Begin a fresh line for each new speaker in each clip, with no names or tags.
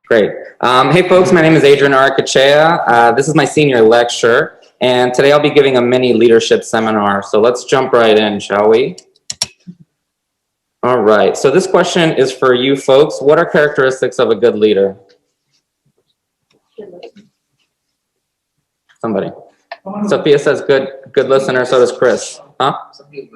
Great. Hey folks, my name is Aurrecoechea. This is my senior lecture, and today I'll be giving a mini leadership seminar. So let's jump right in, shall we? All right, so this question is for you folks. What are characteristics of a good leader? Somebody. Sophia says good listener, so does Chris. Huh?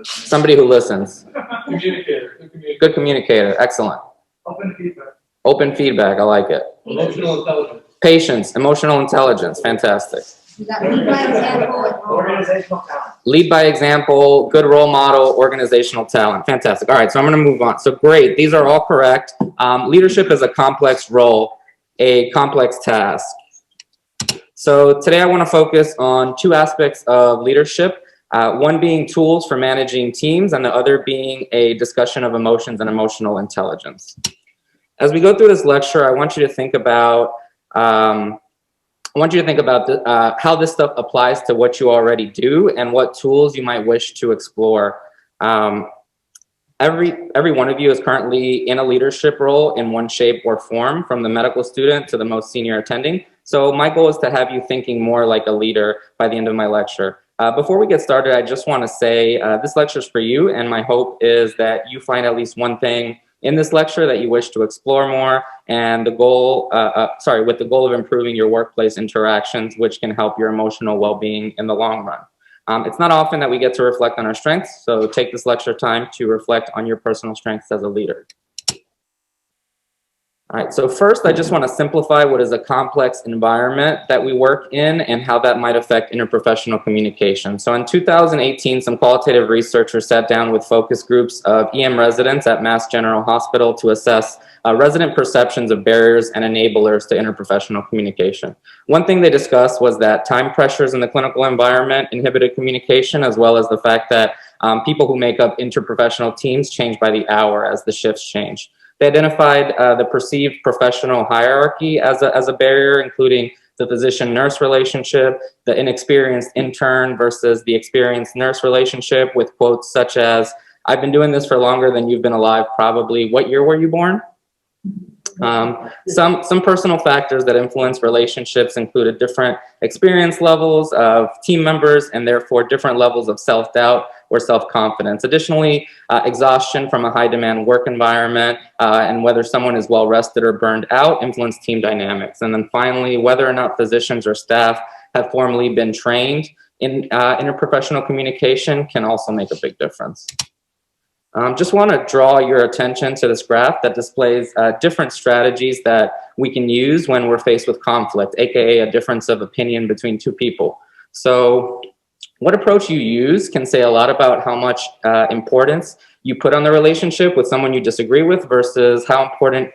Somebody who listens.
Communicator.
Good communicator, excellent.
Open feedback.
Open feedback, I like it.
Emotional intelligence.
Patience, emotional intelligence, fantastic.
You got lead by example and
Organizational talent.
Lead by example, good role model, organizational talent, fantastic. All right, so I'm gonna move on. So great, these are all correct. Leadership is a complex role, a complex task. So today I wanna focus on two aspects of leadership, one being tools for managing teams and the other being a discussion of emotions and emotional intelligence. As we go through this lecture, I want you to think about how this stuff applies to what you already do and what tools you might wish to explore. Every one of you is currently in a leadership role in one shape or form, from the medical student to the most senior attending. So my goal is to have you thinking more like a leader by the end of my lecture. Before we get started, I just want to say this lecture is for you, and my hope is that you find at least one thing in this lecture that you wish to explore more, and the goal, with the goal of improving your workplace interactions, which can help your emotional well-being in the long run. It's not often that we get to reflect on our strengths, so take this lecture time to reflect on your personal strengths as a leader. All right, so first I just want to simplify what is a complex environment that we work in and how that might affect interprofessional communication. So in 2018, some qualitative researchers sat down with focus groups of EM residents at Mass General Hospital to assess resident perceptions of barriers and enablers to interprofessional communication. One thing they discussed was that time pressures in the clinical environment inhibited communication, as well as the fact that people who make up interprofessional teams change by the hour as the shifts change. They identified the perceived professional hierarchy as a barrier, including the physician-nurse relationship, the inexperienced intern versus the experienced nurse relationship, with quotes such as, "I've been doing this for longer than you've been alive, probably. What year were you born?" Some personal factors that influence relationships included different experience levels of team members and therefore different levels of self-doubt or self-confidence. Additionally, exhaustion from a high-demand work environment and whether someone is well-rested or burned out influence team dynamics. And then finally, whether or not physicians or staff have formally been trained in interprofessional communication can also make a big difference. Just want to draw your attention to this graph that displays different strategies that we can use when we're faced with conflict, aka a difference of opinion between two people. So what approach you use can say a lot about how much importance you put on the relationship with someone you disagree with versus how important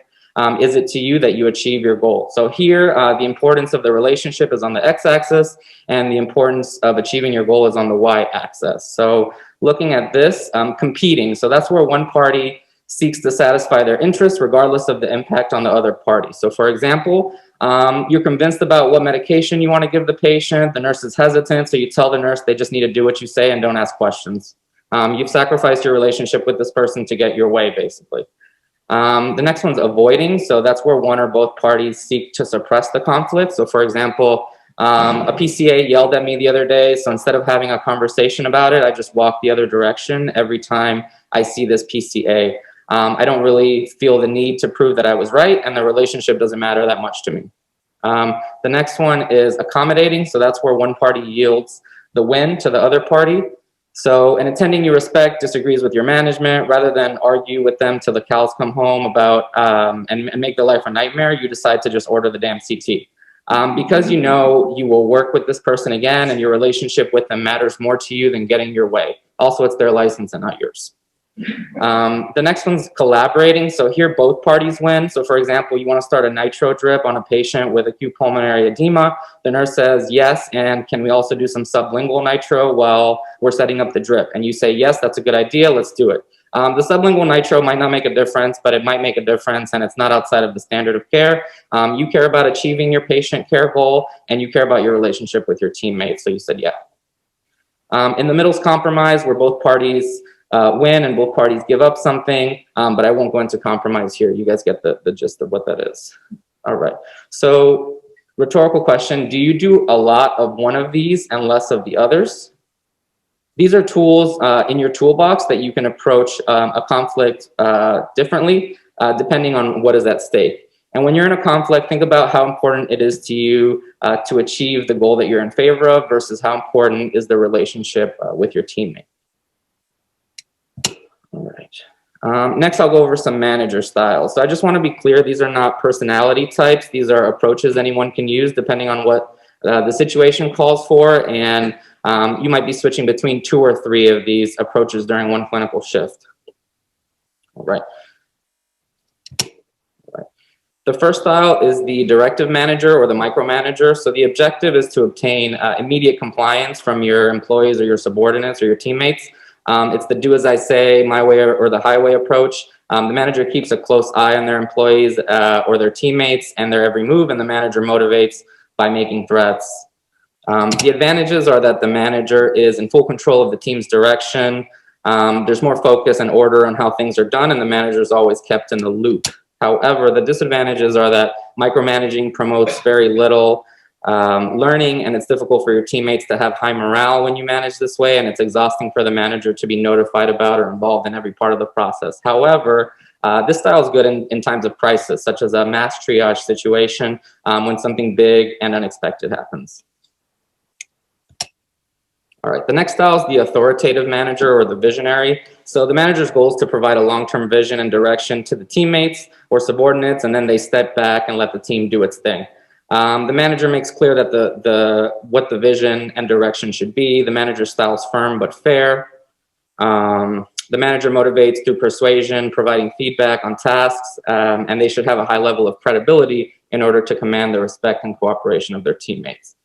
is it to you that you achieve your goal. So here, the importance of the relationship is on the x-axis, and the importance of achieving your goal is on the y-axis. So looking at this, competing. So that's where one party seeks to satisfy their interests regardless of the impact on the other party. So for example, you're convinced about what medication you want to give the patient. The nurse is hesitant, so you tell the nurse they just need to do what you say and don't ask questions. You've sacrificed your relationship with this person to get your way, basically. The next one's avoiding. So that's where one or both parties seek to suppress the conflict. So for example, a PCA yelled at me the other day, so instead of having a conversation about it, I just walk the other direction every time I see this PCA. I don't really feel the need to prove that I was right, and the relationship doesn't matter that much to me. The next one is accommodating. So that's where one party yields the win to the other party. So an attending you respect disagrees with your management. Rather than argue with them till the cows come home about and make their life a nightmare, you decide to just order the damn CT. Because you know you will work with this person again and your relationship with them matters more to you than getting your way. Also, it's their license and not yours. The next one's collaborating. So here both parties win. So for example, you want to start a nitro drip on a patient with acute pulmonary edema. The nurse says yes, and can we also do some sublingual nitro while we're setting up the drip? And you say yes, that's a good idea, let's do it. The sublingual nitro might not make a difference, but it might make a difference, and it's not outside of the standard of care. You care about achieving your patient care goal, and you care about your relationship with your teammates, so you said yeah. In the middle's compromise, where both parties win and both parties give up something, but I won't go into compromise here. You guys get the gist of what that is. All right. So rhetorical question, do you do a lot of one of these and less of the others? These are tools in your toolbox that you can approach a conflict differently depending on what is at stake. And when you're in a conflict, think about how important it is to you to achieve the goal that you're in favor of versus how important is the relationship with your teammate. All right. Next, I'll go over some manager styles. So I just want to be clear, these are not personality types. These are approaches anyone can use depending on what the situation calls for. And you might be switching between 2 or 3 of these approaches during one clinical shift. All right. The first style is the directive manager or the micromanager. So the objective is to obtain immediate compliance from your employees or your subordinates or your teammates. It's the do as I say, my way or the highway approach. The manager keeps a close eye on their employees or their teammates and their every move, and the manager motivates by making threats. The advantages are that the manager is in full control of the team's direction. There's more focus and order on how things are done, and the manager is always kept in the loop. However, the disadvantages are that micromanaging promotes very little learning, and it's difficult for your teammates to have high morale when you manage this way, and it's exhausting for the manager to be notified about or involved in every part of the process. However, this style is good in times of crisis, such as a mass triage situation when something big and unexpected happens. All right, the next style is the authoritative manager or the visionary. So the manager's goal is to provide a long-term vision and direction to the teammates or subordinates, and then they step back and let the team do its thing. The manager makes clear that what the vision and direction should be. The manager's style is firm but fair. The manager motivates through persuasion, providing feedback on tasks, and they should have a high level of credibility in order to command the respect and cooperation of their teammates.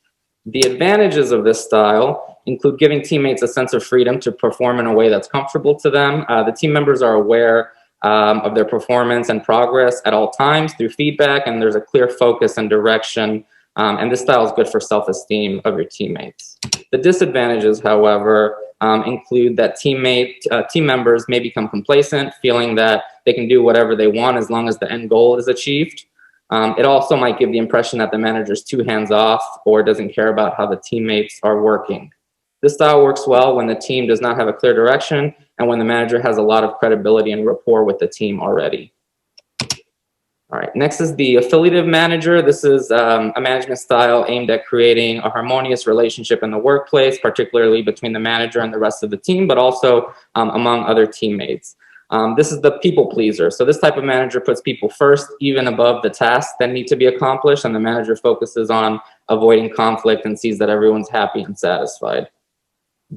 The advantages of this style include giving teammates a sense of freedom to perform in a way that's comfortable to them. The team members are aware of their performance and progress at all times through feedback, and there's a clear focus and direction, and this style is good for self-esteem of your teammates. The disadvantages, however, include that team members may become complacent, feeling that they can do whatever they want as long as the end goal is achieved. It also might give the impression that the manager is too hands-off or doesn't care about how the teammates are working. This style works well when the team does not have a clear direction and when the manager has a lot of credibility and rapport with the team already. All right, next is the affiliative manager. This is a management style aimed at creating a harmonious relationship in the workplace, particularly between the manager and the rest of the team, but also among other teammates. This is the people pleaser. So this type of manager puts people first, even above the tasks that need to be accomplished, and the manager focuses on avoiding conflict and sees that everyone's happy and satisfied.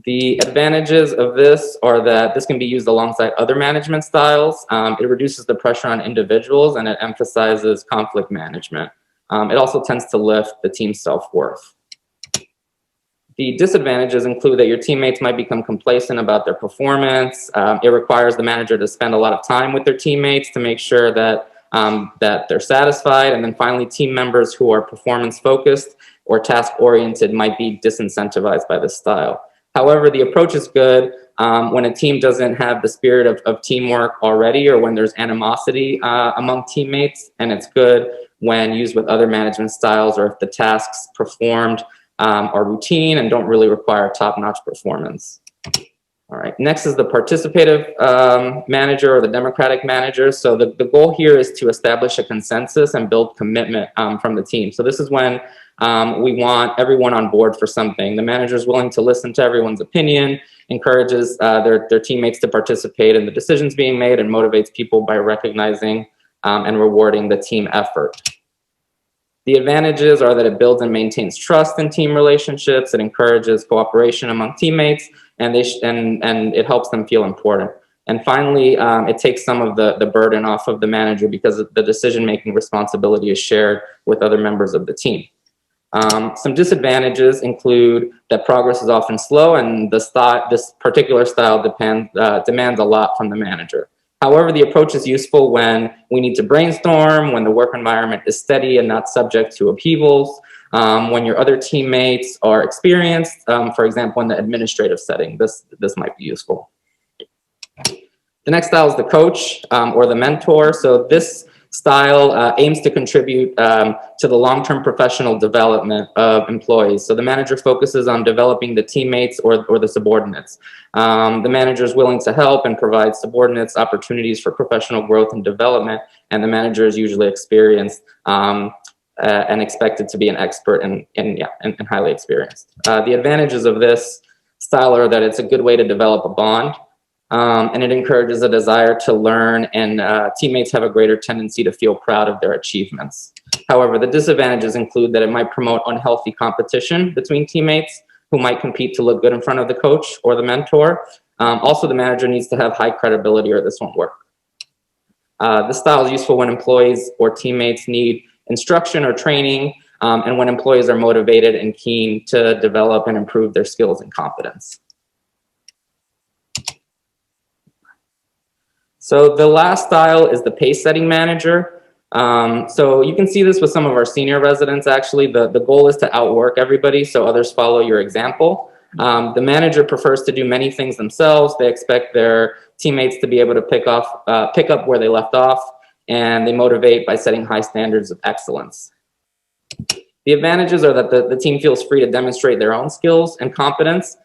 The advantages of this are that this can be used alongside other management styles. It reduces the pressure on individuals and it emphasizes conflict management. It also tends to lift the team's self-worth. The disadvantages include that your teammates might become complacent about their performance. It requires the manager to spend a lot of time with their teammates to make sure that, that they're satisfied. And then finally, team members who are performance-focused or task-oriented might be disincentivized by this style. However, the approach is good when a team doesn't have the spirit of teamwork already or when there's animosity among teammates, and it's good when used with other management styles or if the tasks performed are routine and don't really require top-notch performance. All right, next is the participative manager or the democratic manager. So the goal here is to establish a consensus and build commitment from the team. So this is when we want everyone on board for something. The manager is willing to listen to everyone's opinion, encourages their teammates to participate in the decisions being made, and motivates people by recognizing and rewarding the team effort. The advantages are that it builds and maintains trust in team relationships, it encourages cooperation among teammates, and it helps them feel important. And finally, it takes some of the burden off of the manager because the decision-making responsibility is shared with other members of the team. Some disadvantages include that progress is often slow and this particular style demands a lot from the manager. However, the approach is useful when we need to brainstorm, when the work environment is steady and not subject to upheavals, when your other teammates are experienced, for example, in the administrative setting, this might be useful. The next style is the coach or the mentor. So this style aims to contribute to the long-term professional development of employees. So the manager focuses on developing the teammates or the subordinates. The manager is willing to help and provide subordinates opportunities for professional growth and development, and the manager is usually experienced and expected to be an expert and highly experienced. The advantages of this style are that it's a good way to develop a bond, and it encourages a desire to learn, and teammates have a greater tendency to feel proud of their achievements. However, the disadvantages include that it might promote unhealthy competition between teammates who might compete to look good in front of the coach or the mentor. Also, the manager needs to have high credibility or this won't work. This style is useful when employees or teammates need instruction or training, and when employees are motivated and keen to develop and improve their skills and competence. So the last style is the pace-setting manager. So you can see this with some of our senior residents, actually. The goal is to outwork everybody so others follow your example. The manager prefers to do many things themselves. They expect their teammates to be able to pick up where they left off, and they motivate by setting high standards of excellence. The advantages are that the team feels free to demonstrate their own skills and competence.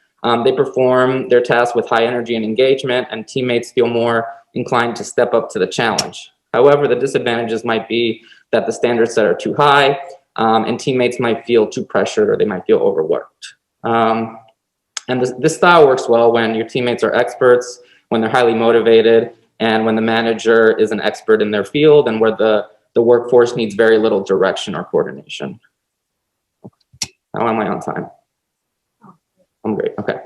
They perform their tasks with high energy and engagement, and teammates feel more inclined to step up to the challenge. However, the disadvantages might be that the standards set are too high, and teammates might feel too pressured or they might feel overworked. And this style works well when your teammates are experts, when they're highly motivated, and when the manager is an expert in their field and where the workforce needs very little direction or coordination. How am I on time? I'm great, okay.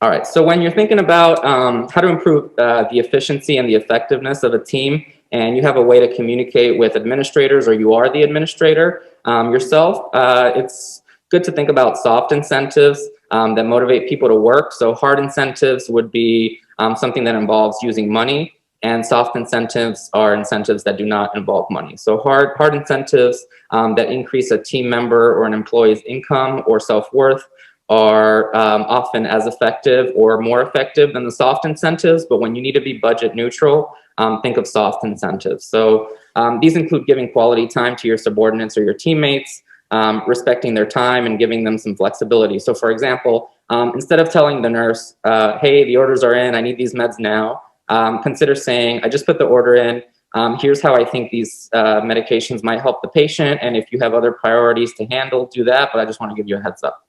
All right, so when you're thinking about how to improve the efficiency and the effectiveness of a team, and you have a way to communicate with administrators, or you are the administrator yourself, it's good to think about soft incentives that motivate people to work. So hard incentives would be something that involves using money, and soft incentives are incentives that do not involve money. So hard incentives that increase a team member or an employee's income or self-worth are often as effective or more effective than the soft incentives, but when you need to be budget neutral, think of soft incentives. So these include giving quality time to your subordinates or your teammates, respecting their time and giving them some flexibility. So for example, instead of telling the nurse, hey, the orders are in, I need these meds now, consider saying, I just put the order in, here's how I think these medications might help the patient, and if you have other priorities to handle, do that, but I just want to give you a heads up.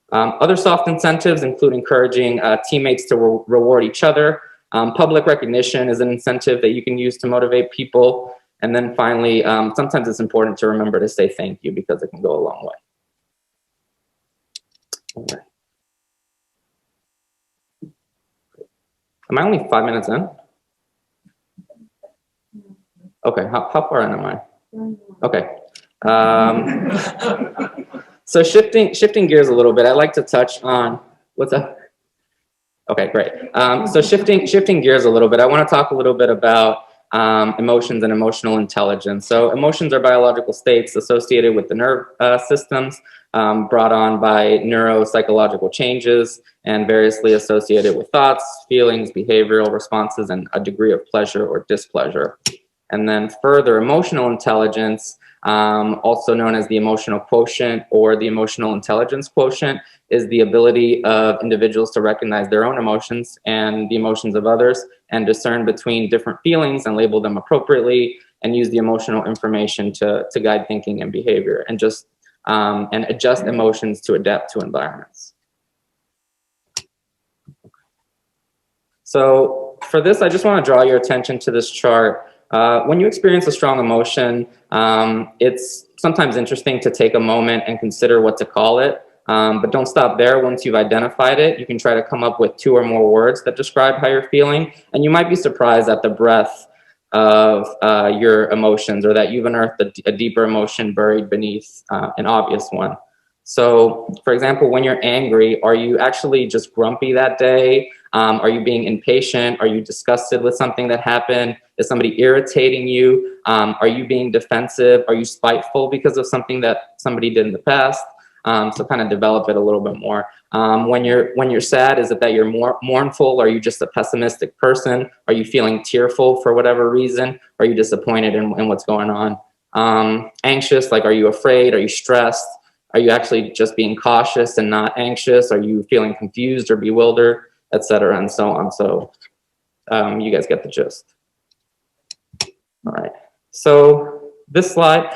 Other soft incentives include encouraging teammates to reward each other. Public recognition is an incentive that you can use to motivate people. And then finally, sometimes it's important to remember to say thank you because it can go a long way. Okay. Am I only 5 minutes in? Okay, how far in am I? Okay. So shifting gears a little bit, I'd like to touch on, what's up? Okay, great. So shifting gears a little bit, I want to talk a little bit about emotions and emotional intelligence. So emotions are biological states associated with the nerve systems brought on by neuropsychological changes and variously associated with thoughts, feelings, behavioral responses, and a degree of pleasure or displeasure. And then further, emotional intelligence, also known as the emotional quotient or the emotional intelligence quotient, is the ability of individuals to recognize their own emotions and the emotions of others and discern between different feelings and label them appropriately and use the emotional information to guide thinking and behavior and adjust emotions to adapt to environments. So for this, I just want to draw your attention to this chart. When you experience a strong emotion, it's sometimes interesting to take a moment and consider what to call it. But don't stop there. Once you've identified it, you can try to come up with 2 or more words that describe how you're feeling. And you might be surprised at the breadth of your emotions, or that you've unearthed a deeper emotion buried beneath an obvious one. So, for example, when you're angry, are you actually just grumpy that day? Are you being impatient? Are you disgusted with something that happened? Is somebody irritating you? Are you being defensive? Are you spiteful because of something that somebody did in the past? So kind of develop it a little bit more. When you're sad, is it that you're more mournful? Are you just a pessimistic person? Are you feeling tearful for whatever reason? Are you disappointed in what's going on? Anxious, like, are you afraid? Are you stressed? Are you actually just being cautious and not anxious? Are you feeling confused or bewildered, etc., and so on? So you guys get the gist. All right. So this slide,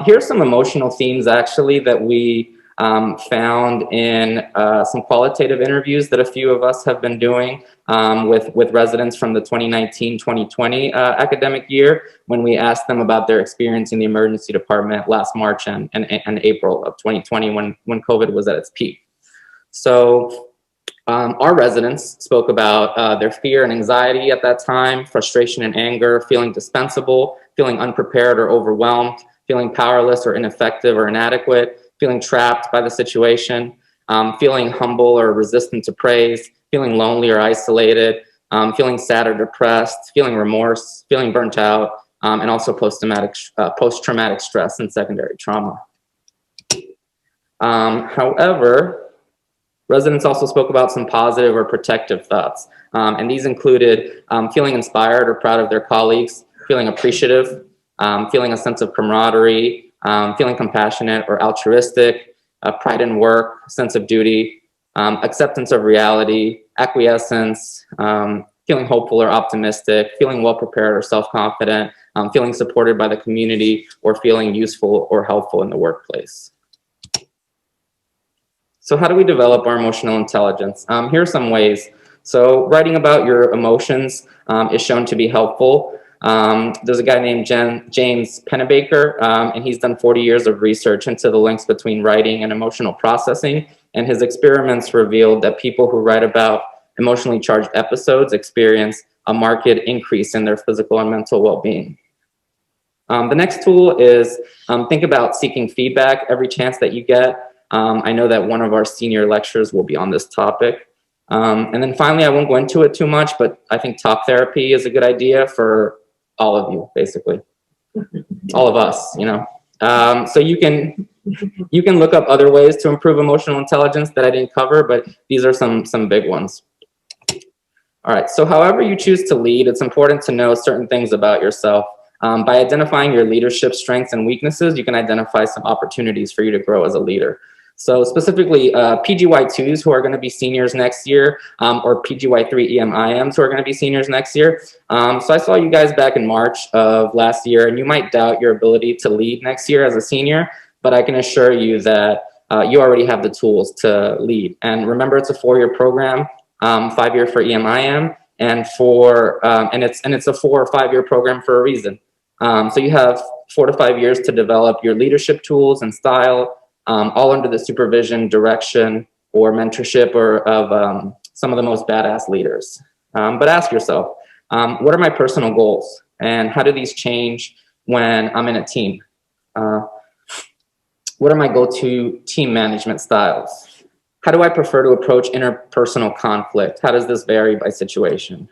here's some emotional themes actually that we found in some qualitative interviews that a few of us have been doing with residents from the 2019-2020 academic year, when we asked them about their experience in the emergency department last March and April of 2020 when COVID was at its peak. So our residents spoke about their fear and anxiety at that time, frustration and anger, feeling dispensable, feeling unprepared or overwhelmed, feeling powerless or ineffective or inadequate, feeling trapped by the situation, feeling humble or resistant to praise, feeling lonely or isolated, feeling sad or depressed, feeling remorse, feeling burnt out, and also post-traumatic stress and secondary trauma. However, residents also spoke about some positive or protective thoughts, and these included feeling inspired or proud of their colleagues, feeling appreciative, feeling a sense of camaraderie, feeling compassionate or altruistic, pride in work, sense of duty, acceptance of reality, acquiescence, feeling hopeful or optimistic, feeling well prepared or self-confident, feeling supported by the community, or feeling useful or helpful in the workplace. So how do we develop our emotional intelligence? Here are some ways. So writing about your emotions is shown to be helpful. There's a guy named James Pennebaker, and he's done 40 years of research into the links between writing and emotional processing. And his experiments revealed that people who write about emotionally charged episodes experience a marked increase in their physical and mental well-being. The next tool is think about seeking feedback every chance that you get. I know that one of our senior lecturers will be on this topic. And then finally, I won't go into it too much, but I think talk therapy is a good idea for all of you, basically. All of us, you know. So you can look up other ways to improve emotional intelligence that I didn't cover, but these are some big ones. All right, so however you choose to lead, it's important to know certain things about yourself. By identifying your leadership strengths and weaknesses, you can identify some opportunities for you to grow as a leader. So specifically, PGY2s who are going to be seniors next year, or PGY3 EMIMs who are going to be seniors next year. So I saw you guys back in March of last year, and you might doubt your ability to lead next year as a senior, but I can assure you that you already have the tools to lead. And remember, it's a 4-year program, 5-year for EMIM, and it's a 4 or 5-year program for a reason. So you have 4 to 5 years to develop your leadership tools and style, all under the supervision, direction, or mentorship of some of the most badass leaders. But ask yourself, what are my personal goals? And how do these change when I'm in a team? What are my go-to team management styles? How do I prefer to approach interpersonal conflict? How does this vary by situation?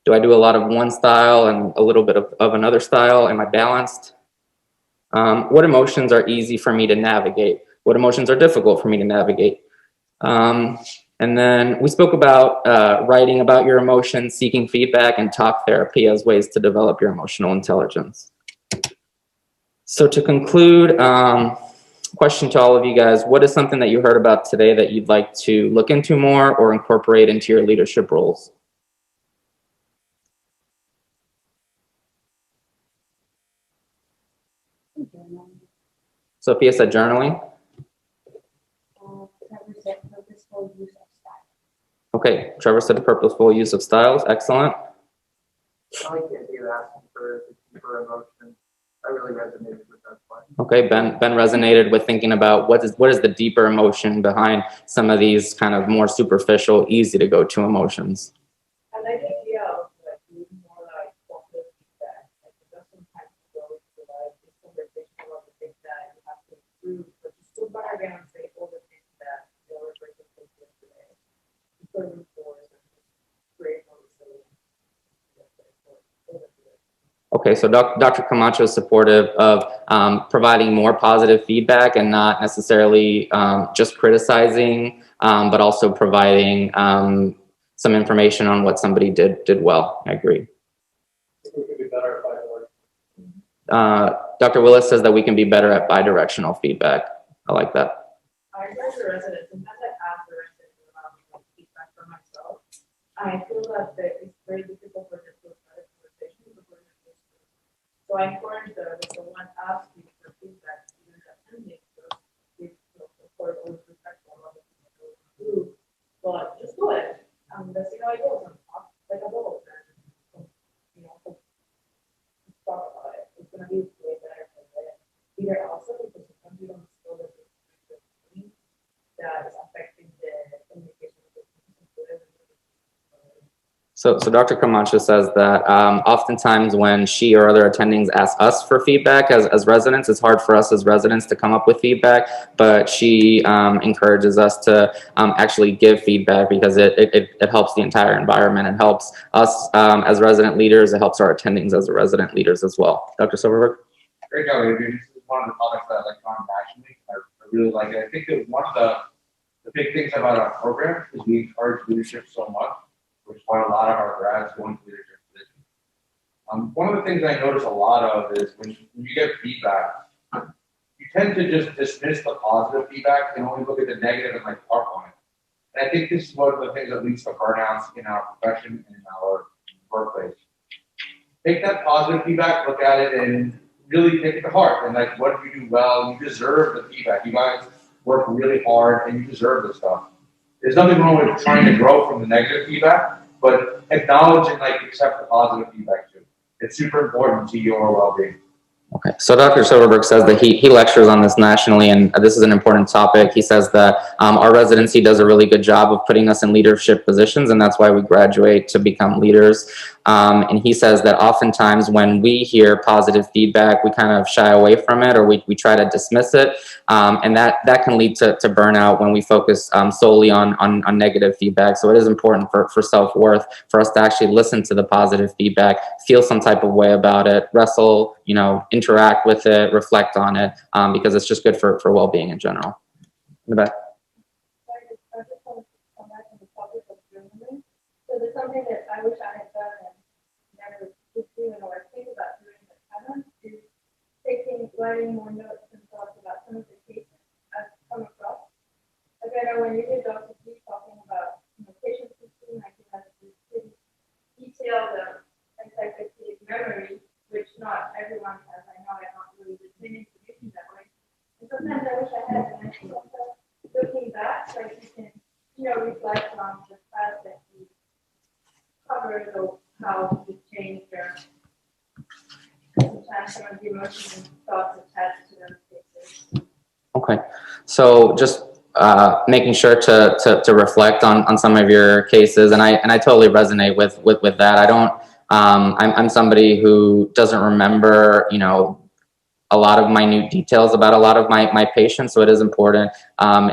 Do I do a lot of one style and a little bit of another style? Am I balanced? What emotions are easy for me to navigate? What emotions are difficult for me to navigate? And then we spoke about writing about your emotions, seeking feedback, and talk therapy as ways to develop your emotional intelligence. So to conclude, question to all of you guys, what is something that you heard about today that you'd like to look into more or incorporate into your leadership roles? Sophia said journaling.
Trevor said purposeful use of style.
Okay, Trevor said purposeful use of styles. Excellent.
I like the idea of asking for the deeper emotion. I really resonated with that point.
Okay, Ben resonated with thinking about what is the deeper emotion behind some of these kind of more superficial, easy to go to emotions.
I like the idea of like using more like positive feedback. Like it doesn't have to go to like this conversation about the things that you have to improve, but just go back again and say all the things that the other person did today. You put them forward and just create more resilience.
Okay, Okay, so Dr. Camacho is supportive of providing more positive feedback and not necessarily just criticizing, but also providing some information on what somebody did well. I agree.
We could be better at bidirectional.
Dr. Willis says that we can be better at bidirectional feedback. I like that.
I heard the residents, and as I asked the residents about feedback for myself, I feel that it's very difficult for them to start a conversation before they're used to it. So I encourage them, if someone asks you for feedback, even attending, so if, of course, always respectful of other people do, but just do it. Let's see how it goes, and talk like adults, and, talk about it. It's gonna be way better for them. Either also, because sometimes you don't feel that that is affecting the communication of the students.
So Dr. Camacho says that oftentimes when she or other attendings ask us for feedback as residents, it's hard for us as residents to come up with feedback, but she encourages us to actually give feedback because it helps the entire environment. It helps us as resident leaders. It helps our attendings as resident leaders as well. Dr. Silverberg?
Great job, Adrian. This is one of the topics that I like on nationally. I really like it. I think that one of the big things about our program is we encourage leadership so much, which is why a lot of our grads go into leadership positions. One of the things I notice a lot of is when you get feedback, you tend to just dismiss the positive feedback and only look at the negative and like harp on it. And I think this is one of the things that leads to burnouts in our profession and in our workplace. Take that positive feedback, look at it, and really take it to heart. And like, what do you do well? You deserve the feedback. You guys work really hard, and you deserve this stuff. There's nothing wrong with trying to grow from the negative feedback, but acknowledge and like accept the positive feedback too. It's super important to your well-being.
Okay, so Dr. Silverberg says that he lectures on this nationally, and this is an important topic. He says that our residency does a really good job of putting us in leadership positions, and that's why we graduate to become leaders. And he says that oftentimes when we hear positive feedback, we kind of shy away from it, or we try to dismiss it, and that can lead to burnout when we focus solely on negative feedback. So it is important for self-worth for us to actually listen to the positive feedback, feel some type of way about it, wrestle, interact with it, reflect on it, because it's just good for well-being in general. In the back.
I just want to come back on the topic of journaling. So there's something that I wish I had done and never did do, or think about doing that haven't, is writing more notes and thoughts about some of the cases I've come across. Like I know when you hear Dr. G talking about patient history, I think that's a pretty detailed encyclopedic memory, which not everyone has. I know I'm not really retaining information that way. And sometimes I wish I had, and I think also looking back, like you can, reflect on the past that you covered or how you changed your sometimes some of the emotions and thoughts attached to those cases.
Okay, so just making sure to reflect on some of your cases, and I totally resonate with that. I don't. I'm somebody who doesn't remember, a lot of minute details about a lot of my patients. So it is important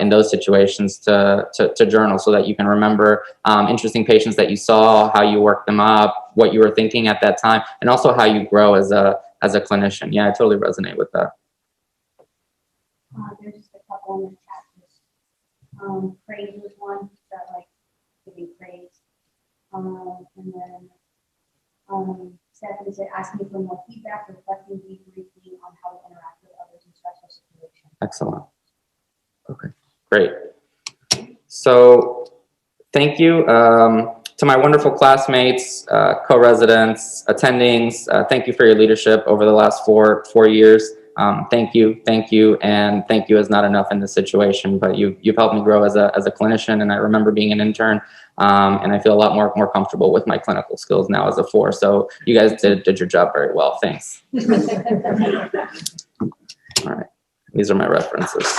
in those situations to journal so that you can remember interesting patients that you saw, how you worked them up, what you were thinking at that time, and also how you grow as a clinician. Yeah, I totally resonate with that.
There's just a couple in the chapters. Praise was one that giving praise. And then Stephanie said, asking for more feedback, reflecting, debriefing on how to interact with others in stressful situations.
Excellent. Okay, great. So thank you to my wonderful classmates, co-residents, attendings. Thank you for your leadership over the last four years. Thank you, and thank you is not enough in this situation, but you've helped me grow as a clinician, and I remember being an intern, and I feel a lot more comfortable with my clinical skills now as a 4. So you guys did your job very well. Thanks. All right, these are my references.